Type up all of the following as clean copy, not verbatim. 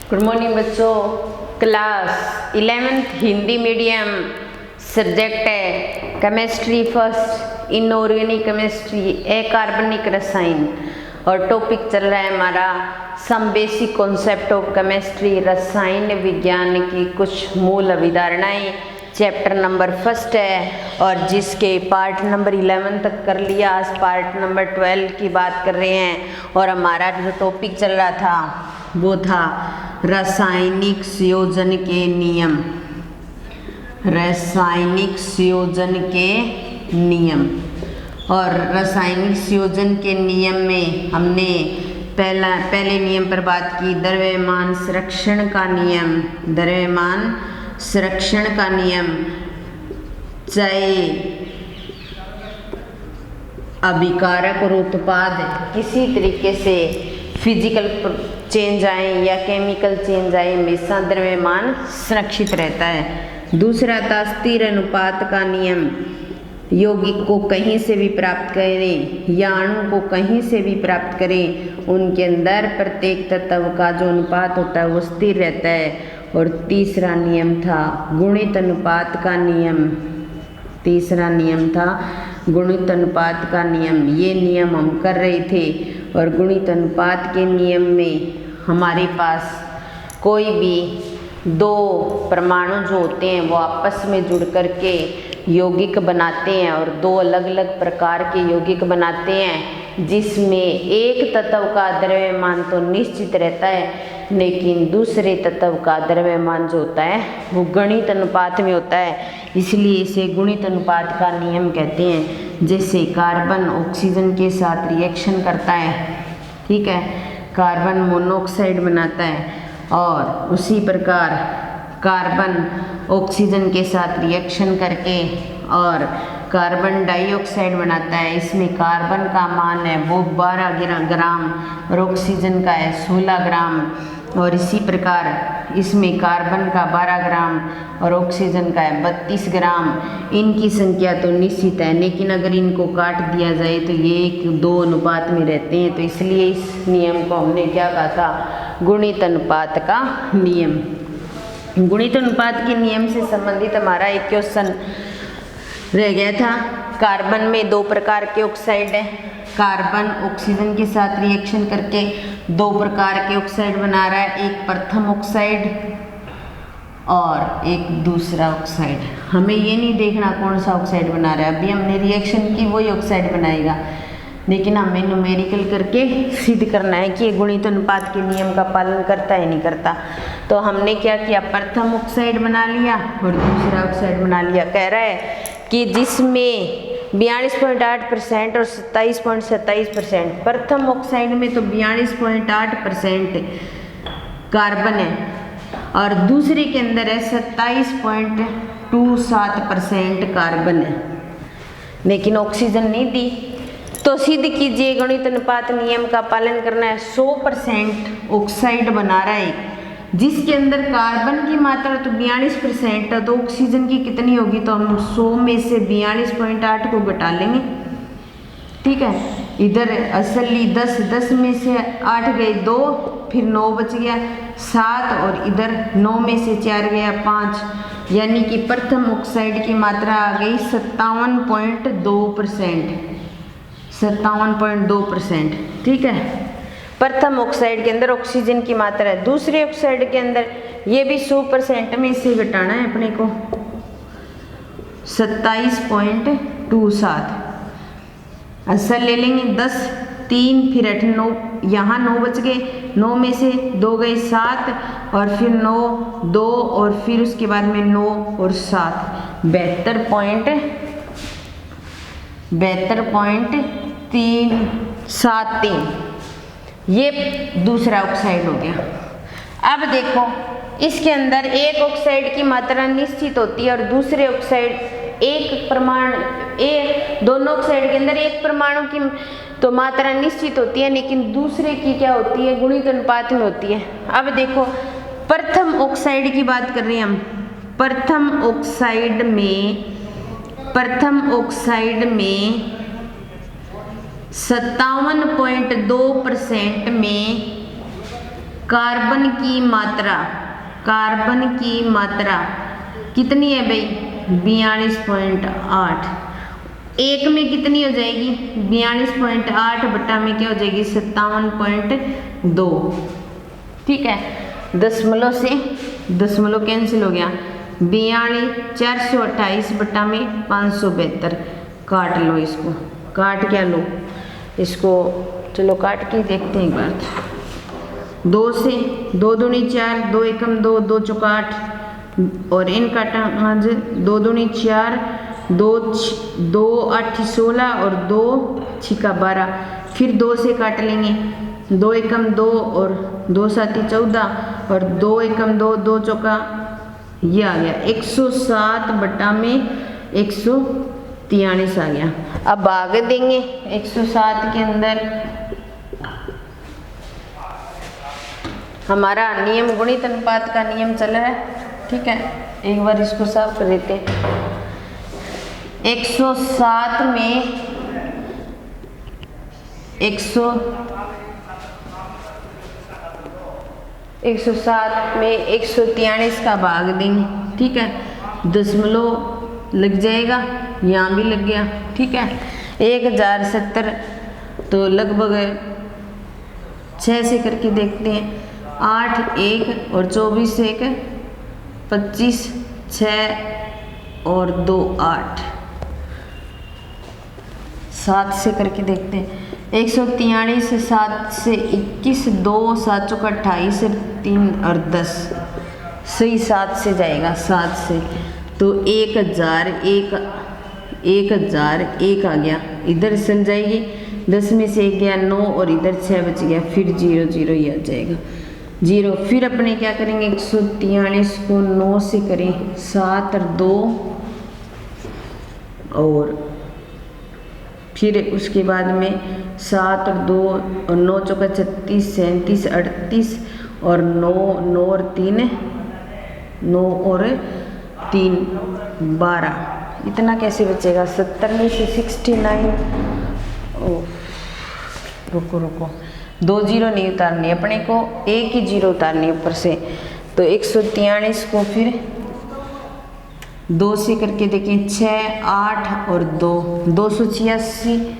Good morning बच्चों। Class 11th Hindi medium, subject है chemistry first, inorganic chemistry, अकार्बनिक रसायन। और टॉपिक चल रहा है हमारा some basic concept of chemistry, रसायन विज्ञान की कुछ मूल अवधारणाएं। चैप्टर नंबर फर्स्ट है और जिसके पार्ट नंबर 11 तक कर लिया। आज पार्ट नंबर 12 की बात कर रहे हैं। और हमारा जो टॉपिक चल रहा था वो था रासायनिक संयोजन के नियम। रासायनिक संयोजन के नियम। और रासायनिक संयोजन के नियम में हमने पहले नियम पर बात की, द्रव्यमान संरक्षण का नियम। द्रव्यमान संरक्षण का नियम, चाहे अभिकारक और उत्पाद किसी तरीके से फिजिकल चेंज आए या केमिकल चेंज आए, हमेशा द्रव्यमान संरक्षित रहता है। दूसरा था स्थिर अनुपात का नियम। यौगिक को कहीं से भी प्राप्त करें या अणु को कहीं से भी प्राप्त करें, उनके अंदर प्रत्येक तत्व का जो अनुपात होता है वो स्थिर रहता है। और तीसरा नियम था गुणित अनुपात का नियम। तीसरा नियम था गुणित अनुपात का नियम। ये नियम हम कर रहे थे। और गुणित अनुपात के नियम में हमारे पास कोई भी दो परमाणु जो होते हैं वो आपस में जुड़ करके यौगिक बनाते हैं और दो अलग अलग प्रकार के यौगिक बनाते हैं, जिसमें एक तत्व का द्रव्यमान तो निश्चित रहता है लेकिन दूसरे तत्व का द्रव्यमान जो होता है वो गणित अनुपात में होता है। इसलिए इसे गुणित अनुपात का नियम कहते हैं। जैसे कार्बन ऑक्सीजन के साथ रिएक्शन करता है, ठीक है, कार्बन मोनोऑक्साइड बनाता है, और उसी प्रकार कार्बन ऑक्सीजन के साथ रिएक्शन करके और कार्बन डाइऑक्साइड बनाता है। इसमें कार्बन का मान है वो 12 ग्राम और ऑक्सीजन का है 16 ग्राम। और इसी प्रकार इसमें कार्बन का 12 ग्राम और ऑक्सीजन का है 32 ग्राम। इनकी संख्या तो निश्चित है, लेकिन अगर इनको काट दिया जाए तो ये 1-2 अनुपात में रहते हैं। तो इसलिए इस नियम को हमने क्या कहा था, गुणित अनुपात का नियम। गुणित अनुपात के नियम से संबंधित हमारा एक क्वेश्चन रह गया था। कार्बन में 2 प्रकार के ऑक्साइड है। कार्बन ऑक्सीजन के साथ रिएक्शन करके 2 प्रकार के ऑक्साइड बना रहा है, एक प्रथम ऑक्साइड और एक दूसरा ऑक्साइड। हमें ये नहीं देखना कौन सा ऑक्साइड बना रहा है, अभी हमने रिएक्शन की वही ऑक्साइड बनाएगा, लेकिन हमें न्यूमेरिकल करके सिद्ध करना है कि ये गुणित अनुपात के नियम का पालन करता है नहीं करता। तो हमने क्या किया, प्रथम ऑक्साइड बना लिया और दूसरा ऑक्साइड बना लिया। कह रहा है कि जिसमें 42.8% और 27.27%। प्रथम ऑक्साइड में तो 42.8% कार्बन है और दूसरे के अंदर है 27.27% कार्बन है, लेकिन ऑक्सीजन नहीं दी। तो सिद्ध कीजिए गणित अनुपात नियम का पालन करना है। 100% ऑक्साइड बना रहा है जिसके अंदर कार्बन की मात्रा तो 42% है, तो ऑक्सीजन की कितनी होगी, तो हम 100 में से 42.8 को घटा लेंगे, ठीक है। इधर असली 10 में से 8 गए 2, फिर 9 बच गया 7, और इधर 9 में से 4 गया 5, यानी कि प्रथम ऑक्साइड की मात्रा आ गई 57.2%। 57.2%, ठीक है। प्रथम ऑक्साइड के अंदर ऑक्सीजन की मात्रा है। दूसरे ऑक्साइड के अंदर ये भी 100% में इसे घटाना है अपने को, 27.27। असल ले लेंगे 10, 3, फिर 8, 9, यहाँ 9 बच गए, 9 में से 2 गए 7, और फिर 9, 2, और फिर उसके बाद में 9 और 7, 72.373। ये दूसरा ऑक्साइड हो गया। अब देखो इसके अंदर एक ऑक्साइड की मात्रा निश्चित होती है और दूसरे ऑक्साइड दोनों ऑक्साइड के अंदर एक परमाणु की तो मात्रा निश्चित होती है, लेकिन दूसरे की क्या होती है, गुणित अनुपात में होती है। अब देखो प्रथम ऑक्साइड की बात कर रहे हैं हम। प्रथम ऑक्साइड में 57.2% में कार्बन की मात्रा कितनी है भाई? 42.8। एक में कितनी हो जाएगी? 42.8 बटा में क्या हो जाएगी? 57.2। ठीक है, दशमलव से दशमलव कैंसिल हो गया। 428 बटा में 572। काट लो इसको, काट क्या लो इसको, चलो काट के देखते हैं एक बार। 2 से 2 दूनी 4, 2 एकम 2, 2 चौका 8 और इन काटा आज 2 दूनी 4, 2 8 16 और 2 छिका 12। फिर 2 से काट लेंगे, 2 एकम 2 और 2 7 14 और 2 एकम 2, 2 चौका, ये आ गया 107 बटा में 143 आ गया। अब भाग देंगे 107 के अंदर। हमारा नियम गुणित अनुपात का नियम चल रहा है। ठीक है, एक बार इसको साफ कर देते हैं। 107 में 143 का भाग देंगे। ठीक है, दशमलव लग जाएगा, यहाँ भी लग गया। ठीक है, 1070 तो लगभग 6 से करके देखते हैं। 8 1 और 24 1 25, 6 और 2 8, 7 से करके देखते हैं। 143 7 से 21, 2 7 चौका 28, 3 और 10, सही 7 से जाएगा। 7 से तो 1001 आ गया, इधर चल जाएगी। 10 में से 1 गया 9 और इधर 6 बच गया, फिर 0 0 ही आ जाएगा 0। फिर अपने क्या करेंगे? 143 को 9 से करें, 7 और 2 और फिर उसके बाद में 7 और 2 और 9 चौका 36, 37 38 और 9 और 3 12। इतना कैसे बचेगा? 70 में से 69। रुको 2 0 नहीं उतारनी अपने को, एक ही 0 उतारनी ऊपर से। तो 143 को फिर 2 से करके देखें, 6 8 और 2, 286,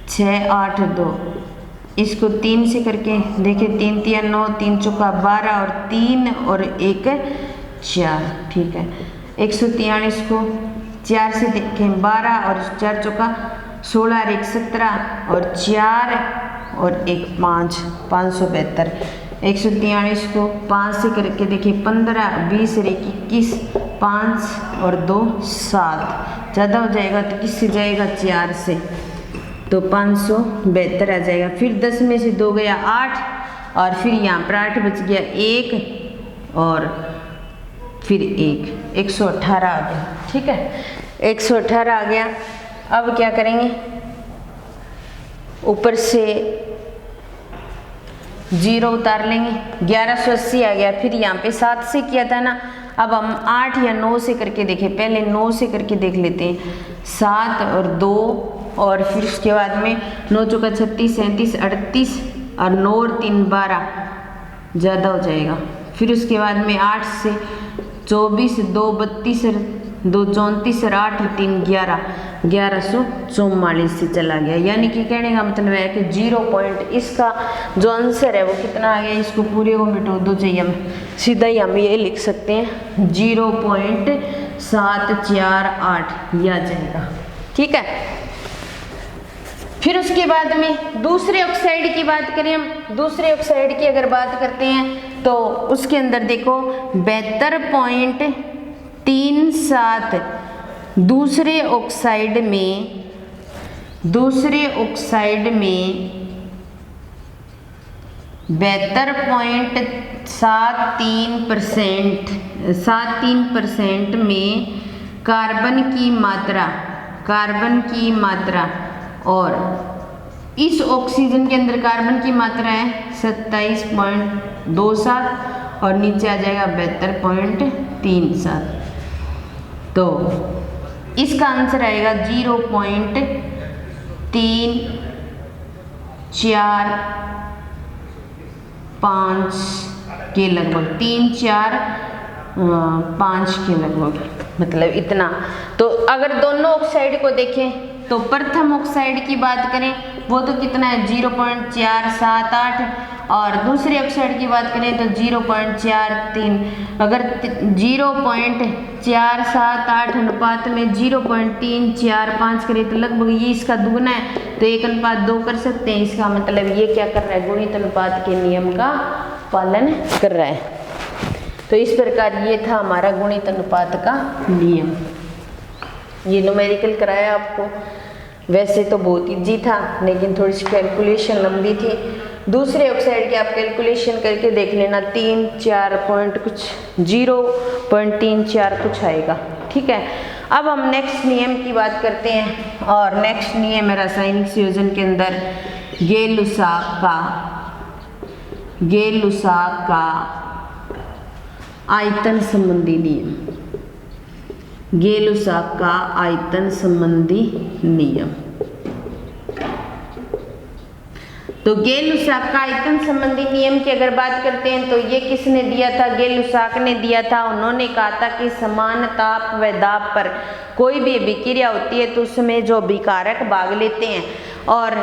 6 8 2। इसको 3 से करके देखें, 3 3 9, 3 चौका 12 और 3 और 1 4। ठीक है, 143 को 4 से देखें, 12 और 4 चौका 16 और 1 17 और 4 और 1 5, 572। 143 को 5 से करके देखिए, 15 20 और 1 21, 5 और 2 7। ज़्यादा हो जाएगा तो किससे जाएगा? 4 से, तो 572 आ जाएगा। फिर 10 में से 2 गया 8 और फिर यहाँ पर 8 बच गया 1 और फिर 1, 118 आ गया। ठीक है, 118 आ गया। अब क्या करेंगे? ऊपर से 0 उतार लेंगे, 1180 आ गया। फिर यहाँ पे 7 से किया था ना, अब हम 8 या 9 से करके देखें। पहले 9 से करके देख लेते हैं, 7 और 2 और फिर उसके बाद में 9 चौका 36 37 38 और 9 और 3 12, ज़्यादा हो जाएगा। फिर उसके बाद में 8 से 24, 2 32 और 2 34 और 8 और 3 11, 1144 से चला गया। यानी कि कहने का मतलब है कि 0 पॉइंट, इसका जो आंसर है वो कितना आ गया? इसको पूरे को मिटा दो, चाहिए हम सीधा ही हम ये लिख सकते हैं 0.748 ये आ जाएगा। ठीक है, फिर उसके बाद में दूसरे ऑक्साइड की बात करें हम। दूसरे ऑक्साइड की अगर बात करते हैं तो उसके अंदर देखो 72.37 दूसरे ऑक्साइड में 72.73% में कार्बन की मात्रा और इस ऑक्सीजन के अंदर कार्बन की मात्रा है 27.27 और नीचे आ जाएगा 72.37। तो इसका आंसर आएगा 0.345 5 के लगभग, 3, 4, 5 के लगभग, मतलब इतना। तो अगर दोनों ऑक्साइड को देखें तो प्रथम ऑक्साइड की बात करें वो तो कितना है 0.478, और दूसरे ऑक्साइड की बात करें तो 0.43। अगर 0.478 अनुपात में 0.345 करें तो लगभग ये इसका दुगना है, तो 1:2 कर सकते हैं। इसका मतलब ये क्या कर रहा है, गुणित अनुपात के नियम का पालन कर रहा है। तो इस प्रकार ये था हमारा गुणित अनुपात का नियम। ये न्यूमेरिकल कराया आपको, वैसे तो बहुत इजी था लेकिन थोड़ी सी कैलकुलेशन लंबी थी। दूसरे ऑक्साइड के आप कैलकुलेशन करके देख लेना, 3, 4 पॉइंट कुछ, 0.34 कुछ आएगा। ठीक है, अब हम नेक्स्ट नियम की बात करते हैं, और नेक्स्ट नियम है रासायनिक संयोजन के अंदर गेलुसाक का आयतन संबंधी नियम। गेलुसाक का आयतन संबंधी नियम। तो गेलुसाक का आयतन संबंधी नियम की अगर बात करते हैं तो ये किसने दिया था, गेलुसाक ने दिया था। उन्होंने कहा था कि समान ताप व दाब पर कोई भी अभिक्रिया होती है तो उसमें जो अभिकारक भाग लेते हैं और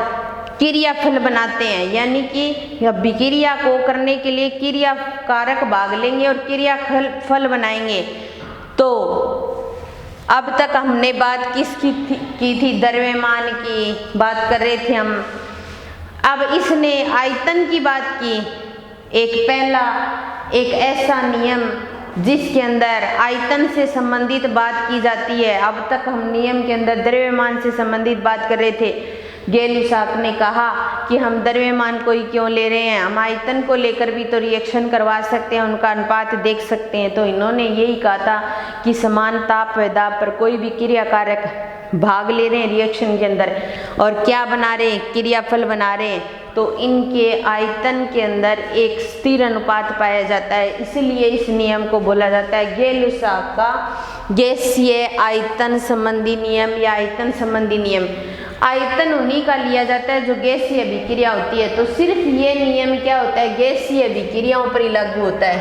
क्रियाफल बनाते हैं, यानी कि अभिक्रिया को करने के लिए क्रियाकारक भाग लेंगे और क्रियाफल बनाएंगे। तो अब तक हमने बात किसकी की थी, द्रव्यमान की बात कर रहे थे हम। अब इसने आयतन की बात की, एक ऐसा नियम जिसके अंदर आयतन से संबंधित बात की जाती है। अब तक हम नियम के अंदर द्रव्यमान से संबंधित बात कर रहे थे। गेलुसाक ने कहा कि हम द्रव्यमान को ही क्यों ले रहे हैं, हम आयतन को लेकर भी तो रिएक्शन करवा सकते हैं, उनका अनुपात देख सकते हैं। तो इन्होंने यही कहा था कि समान ताप व दाब पर कोई भी क्रियाकारक भाग ले रहे हैं रिएक्शन के अंदर और क्या बना रहे हैं, क्रियाफल बना रहे हैं, तो इनके आयतन के अंदर एक स्थिर अनुपात पाया जाता है। इसलिए इस नियम को बोला जाता है गेलुसाक का गैसीय आयतन संबंधी नियम या आयतन संबंधी नियम। आयतन उन्हीं का लिया जाता है जो गैसीय अभिक्रिया होती है। तो सिर्फ ये नियम क्या होता है, गैसीय अभिक्रियाओं पर ही लागू होता है।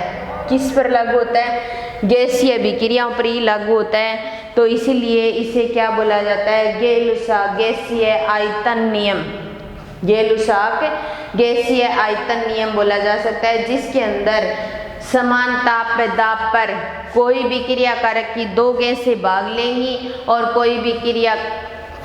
किस पर लागू होता है, गैसीय अभिक्रियाओं पर ही लागू होता है। तो इसीलिए इसे क्या बोला जाता है, गेलुसाक गैसीय आयतन नियम। गेलुसाक गैसीय आयतन नियम बोला जा सकता है, जिसके अंदर समान ताप व दाब पर कोई भी क्रियाकारक की 2 गैसें भाग लेंगी और कोई भी क्रिया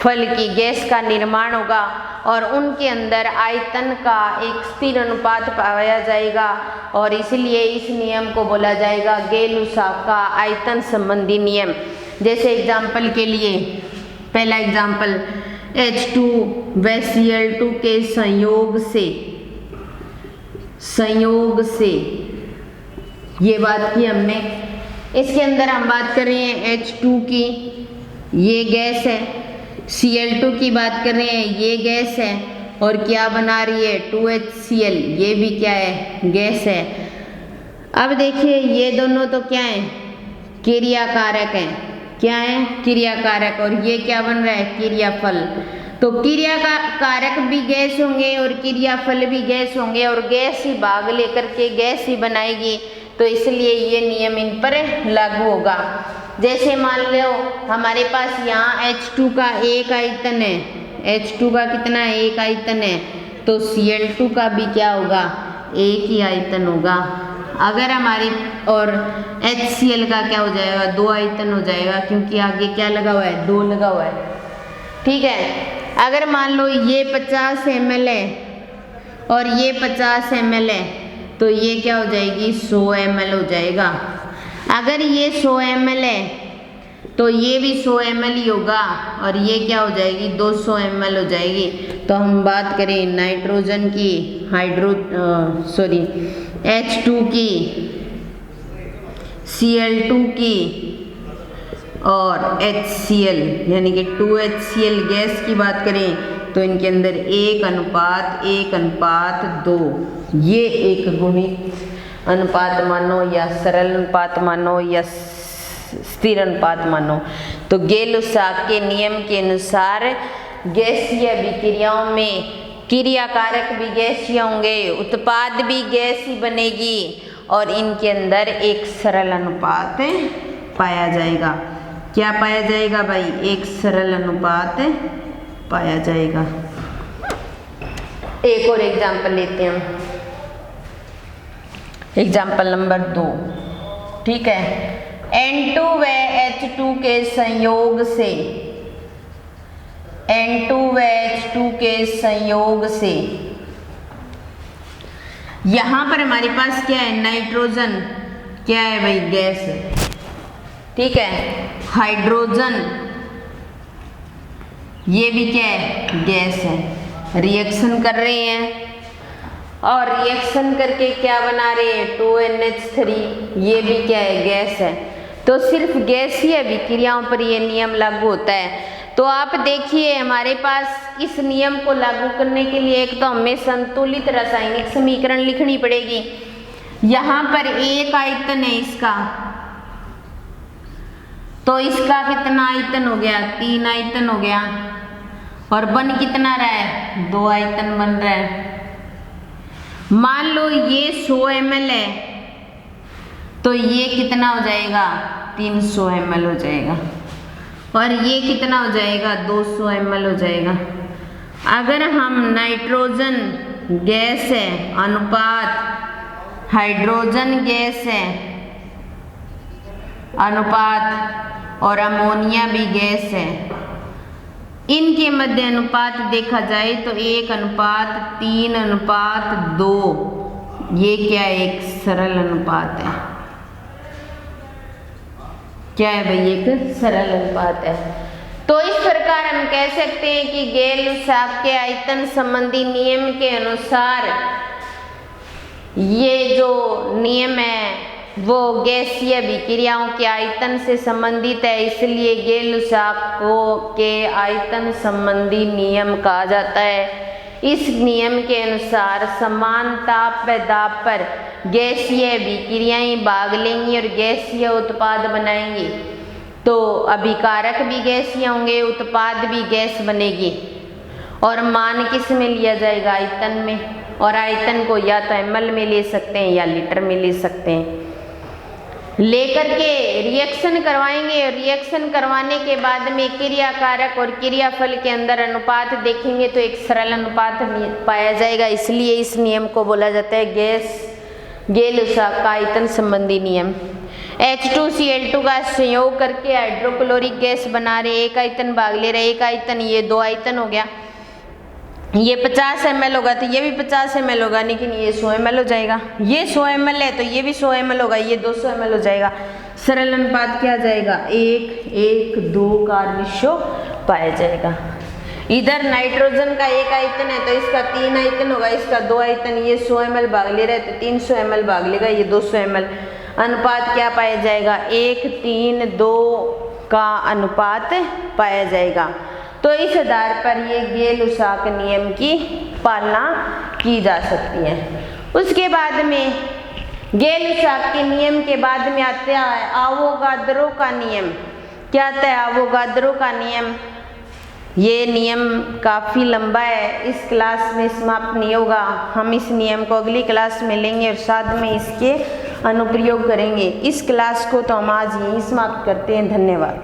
फल की गैस का निर्माण होगा और उनके अंदर आयतन का एक स्थिर अनुपात पाया जाएगा और इसलिए इस नियम को बोला जाएगा गेलुसाक का आयतन संबंधी नियम। जैसे एग्जाम्पल के लिए पहला एग्जाम्पल H2 व Cl2 के संयोग से ये बात की हमने। इसके अंदर हम बात कर रहे हैं H2 की, ये गैस है, Cl2 की बात कर रहे हैं, ये गैस है, और क्या बना रही है 2HCl, ये भी क्या है, गैस है। अब देखिए ये दोनों तो क्या है, क्रियाकारक हैं। क्या है, क्रियाकारक, और ये क्या बन रहा है, क्रियाफल। तो क्रियाकारक भी गैस होंगे और क्रियाफल भी गैस होंगे और गैस ही भाग लेकर के गैस ही बनाएगी। तो इसलिए ये नियम इन पर लागू होगा। जैसे मान लो हमारे पास यहाँ H2 का एक आयतन है, H2 का कितना है, एक आयतन है, तो Cl2 का भी क्या होगा, एक ही आयतन होगा। अगर हमारी और HCl का क्या हो जाएगा, 2 आयतन हो जाएगा, क्योंकि आगे क्या लगा हुआ है, 2 लगा हुआ है। ठीक है, अगर मान लो ये 50 ml है और ये 50 ml है, तो ये क्या हो जाएगी, 100 ml हो जाएगा। अगर ये 100 ml है तो ये भी 100 ml ही होगा और ये क्या हो जाएगी, 200 ml हो जाएगी। तो हम बात करें नाइट्रोजन की, H2 की, Cl2 की और HCl यानी कि 2HCl गैस की बात करें तो इनके अंदर 1:1:2 ये एक गुणित अनुपात मानो या सरल अनुपात मानो या स्थिर अनुपात मानो। तो गेलुसाक के नियम के अनुसार गैसीय अभिक्रियाओं में क्रिया कारक भी गैसीय होंगे, उत्पाद भी गैस ही बनेगी और इनके अंदर एक सरल अनुपात पाया जाएगा। क्या पाया जाएगा भाई? एक सरल अनुपात पाया जाएगा। एक और एग्जाम्पल लेते हैं, एग्जाम्पल नंबर 2। ठीक है, N2 व H2 के संयोग से, N2 व H2 के संयोग से, यहां पर हमारे पास क्या है? नाइट्रोजन। क्या है भाई? गैस है। ठीक है, हाइड्रोजन ये भी क्या है? गैस है। रिएक्शन कर रहे हैं और रिएक्शन करके क्या बना रहे हैं? 2NH3। ये भी क्या है? गैस है। तो सिर्फ गैसीय विक्रियाओं पर ये नियम लागू होता है। तो आप देखिए हमारे पास इस नियम को लागू करने के लिए एक तो हमें संतुलित रासायनिक समीकरण लिखनी पड़ेगी। यहाँ पर एक आयतन है इसका, तो इसका कितना आयतन हो गया? 3 आयतन हो गया। और बन कितना रहा है? 2 आयतन बन रहा है। मान लो ये 100 ml है, तो ये कितना हो जाएगा? 300 ml हो जाएगा। और ये कितना हो जाएगा? 200 ml हो जाएगा। अगर हम नाइट्रोजन गैस है अनुपात हाइड्रोजन गैस है अनुपात और अमोनिया भी गैस है, इनके मध्य अनुपात देखा जाए तो 1:3:2, ये क्या है? एक सरल अनुपात है। क्या है भाई? एक सरल अनुपात है। तो इस प्रकार हम कह सकते हैं कि गैर-लुसाक के आयतन संबंधी नियम के अनुसार ये जो नियम है वो गैसीय विक्रियाओं के आयतन से संबंधित है, इसलिए गैर-लुसाकों के आयतन संबंधी नियम कहा जाता है। इस नियम के अनुसार समान ताप व दाब पर गैसीय विक्रियाएं भाग लेंगी और गैसीय उत्पाद बनाएंगी। तो अभिकारक भी गैसीय होंगे, उत्पाद भी गैस बनेगी। और मान किस में लिया जाएगा? आयतन में। और आयतन को या तो ml में ले सकते हैं या लीटर में ले सकते हैं। लेकर के रिएक्शन करवाएंगे और रिएक्शन करवाने के बाद में क्रिया कारक और क्रियाफल के अंदर अनुपात देखेंगे तो एक सरल अनुपात पाया जाएगा। इसलिए इस नियम को बोला जाता है गैर-लुसाक का आयतन संबंधी नियम। H2Cl2 का संयोग करके हाइड्रोक्लोरिक गैस बना रहे, एक आयतन भाग ले रहे, एक आयतन, ये 2 आयतन हो गया। ये 50 ml होगा तो ये भी 50 ml होगा, लेकिन ये 100 ml हो जाएगा। ये 100 ml है तो ये भी 100 ml होगा, ये 200 ml हो जाएगा। सरल अनुपात क्या जाएगा? 1:2 का रेशियो पाया जाएगा। इधर नाइट्रोजन का 1 आयतन है तो इसका 3 आयतन होगा, इसका 2 आयतन, ये 100 ml भाग ले रहा है तो 300 ml भाग लेगा, ये 200 ml। अनुपात क्या पाया जाएगा? 1:3:2 का अनुपात पाया जाएगा। तो इस आधार पर ये गैर-लुसाक नियम की पालना की जा सकती है। उसके बाद में गैर-लुसाक के नियम के बाद में आता है आवोगाद्रो का नियम। क्या आता है? आवोगाद्रो का नियम। ये नियम काफ़ी लंबा है, इस क्लास में समाप्त नहीं होगा। हम इस नियम को अगली क्लास में लेंगे और साथ में इसके अनुप्रयोग करेंगे। इस क्लास को तो हम आज यहीं समाप्त करते हैं। धन्यवाद।